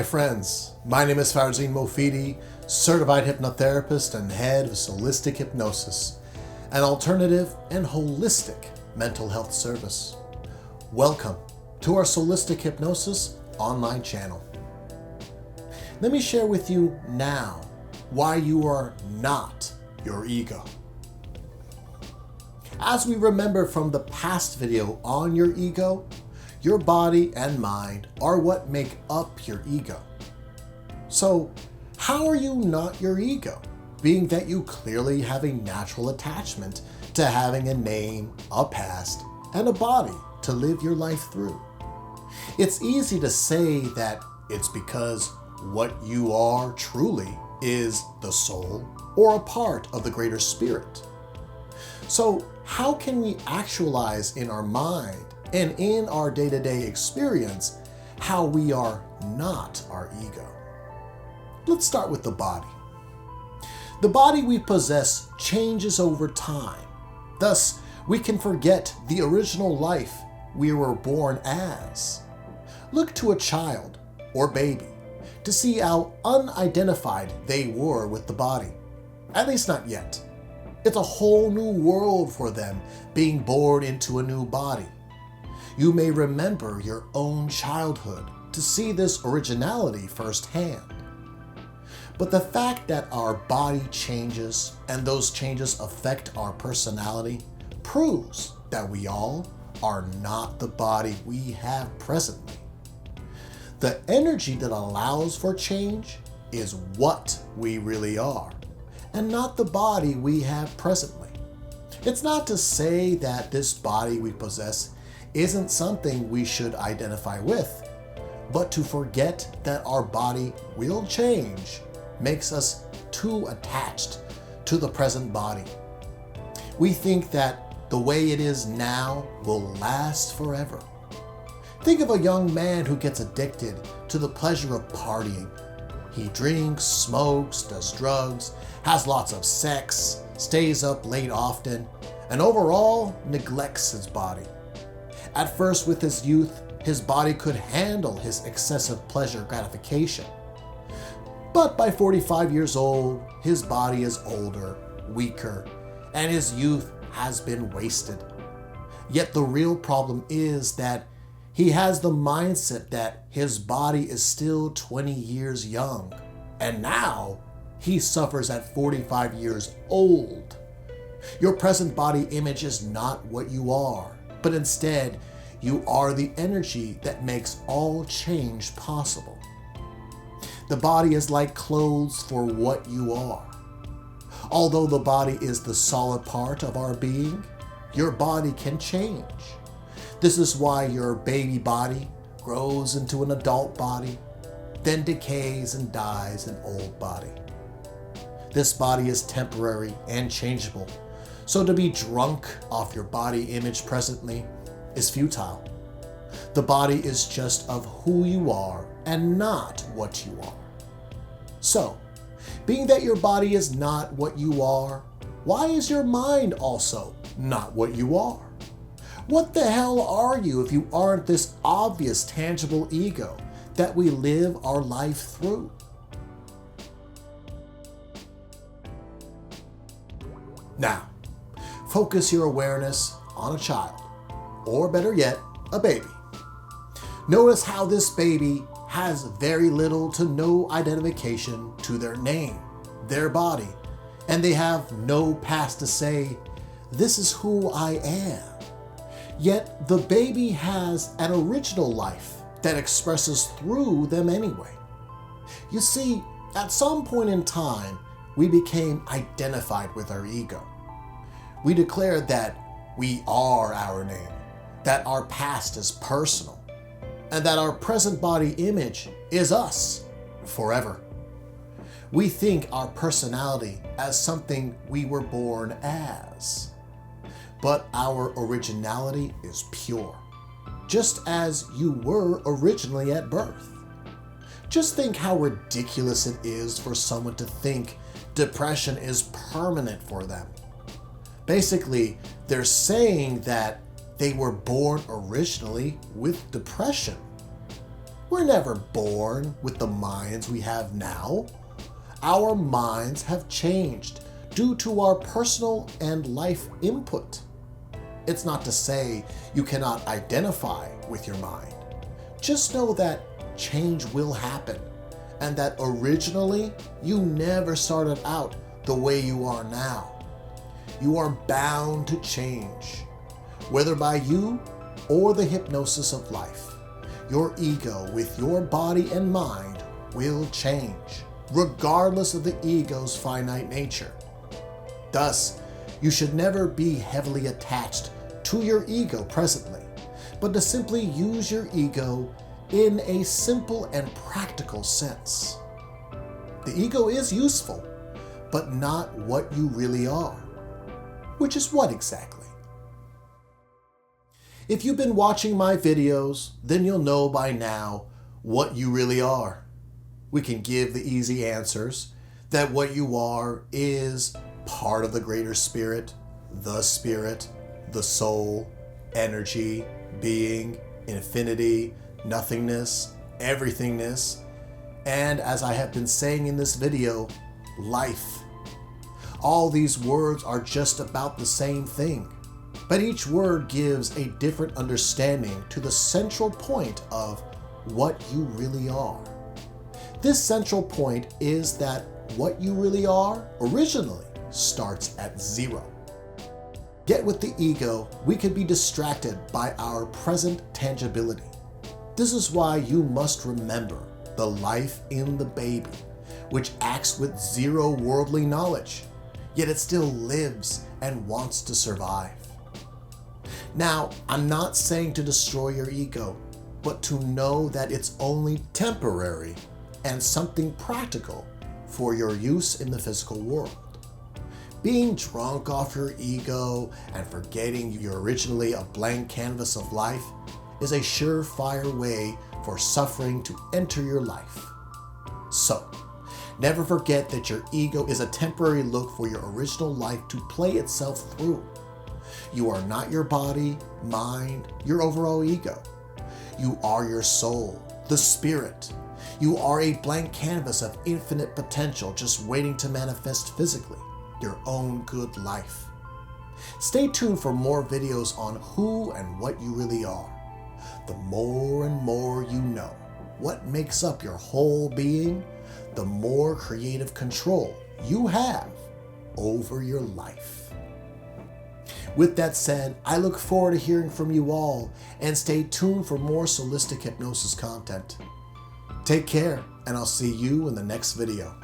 friends, my name is Farzin Mofidi, certified hypnotherapist and head of Solistic hypnosis, an alternative and holistic mental health service. Welcome to our Solistic Hypnosis online channel. Let me share with you now why you are not your ego. As we remember from the past video on your ego, your body and mind are what make up your ego. So, how are you not your ego, being that you clearly have a natural attachment to having a name, a past, and a body to live your life through? It's easy to say that it's because what you are truly is the soul or a part of the greater spirit. So, how can we actualize in our mind and in our day-to-day experience how we are not our ego? Let's start with the body. The body we possess changes over time. Thus, we can forget the original life we were born as. Look to a child or baby to see how unidentified they were with the body. At least not yet. It's a whole new world for them being born into a new body. You may remember your own childhood to see this originality firsthand. But the fact that our body changes and those changes affect our personality proves that we all are not the body we have presently. The energy that allows for change is what we really are, and not the body we have presently. It's not to say that this body we possess isn't something we should identify with, but to forget that our body will change makes us too attached to the present body. We think that the way it is now will last forever. Think of a young man who gets addicted to the pleasure of partying. He drinks, smokes, does drugs, has lots of sex, stays up late often, and overall neglects his body. At first, with his youth, his body could handle his excessive pleasure gratification. But by 45 years old, his body is older, weaker, and his youth has been wasted. Yet the real problem is that he has the mindset that his body is still 20 years young, and now he suffers at 45 years old. Your present body image is not what you are, but instead, you are the energy that makes all change possible. The body is like clothes for what you are. Although the body is the solid part of our being, your body can change. This is why your baby body grows into an adult body, then decays and dies an old body. This body is temporary and changeable, so to be drunk off your body image presently is futile. The body is just of who you are and not what you are. So, being that your body is not what you are, why is your mind also not what you are? What the hell are you if you aren't this obvious tangible ego that we live our life through? Now, focus your awareness on a child, or better yet, a baby. Notice how this baby has very little to no identification to their name, their body, and they have no past to say, "This is who I am." Yet the baby has an original life that expresses through them anyway. You see, at some point in time, we became identified with our ego. We declared that we are our name, that our past is personal, and that our present body image is us forever. We think our personality as something we were born as. But our originality is pure, just as you were originally at birth. Just think how ridiculous it is for someone to think depression is permanent for them. Basically, they're saying that they were born originally with depression. We're never born with the minds we have now. Our minds have changed due to our personal and life input. It's not to say you cannot identify with your mind. Just know that change will happen, and that originally you never started out the way you are now. You are bound to change, whether by you or the hypnosis of life. Your ego with your body and mind will change, regardless of the ego's finite nature. Thus, you should never be heavily attached to your ego presently, but to simply use your ego in a simple and practical sense. The ego is useful, but not what you really are. Which is what exactly? If you've been watching my videos, then you'll know by now what you really are. We can give the easy answers that what you are is part of the greater spirit, the soul, energy, being, infinity, nothingness, everythingness, and as I have been saying in this video, life. All these words are just about the same thing, but each word gives a different understanding to the central point of what you really are. This central point is that what you really are originally starts at zero. Yet with the ego, we can be distracted by our present tangibility. This is why you must remember the life in the baby, which acts with zero worldly knowledge, yet it still lives and wants to survive. Now, I'm not saying to destroy your ego, but to know that it's only temporary and something practical for your use in the physical world. Being drunk off your ego and forgetting you're originally a blank canvas of life is a surefire way for suffering to enter your life. So, never forget that your ego is a temporary look for your original life to play itself through. You are not your body, mind, your overall ego. You are your soul, the spirit. You are a blank canvas of infinite potential just waiting to manifest physically your own good life. Stay tuned for more videos on who and what you really are. The more and more you know what makes up your whole being, the more creative control you have over your life. With that said, I look forward to hearing from you all, and stay tuned for more Solistic Hypnosis content. Take care, and I'll see you in the next video.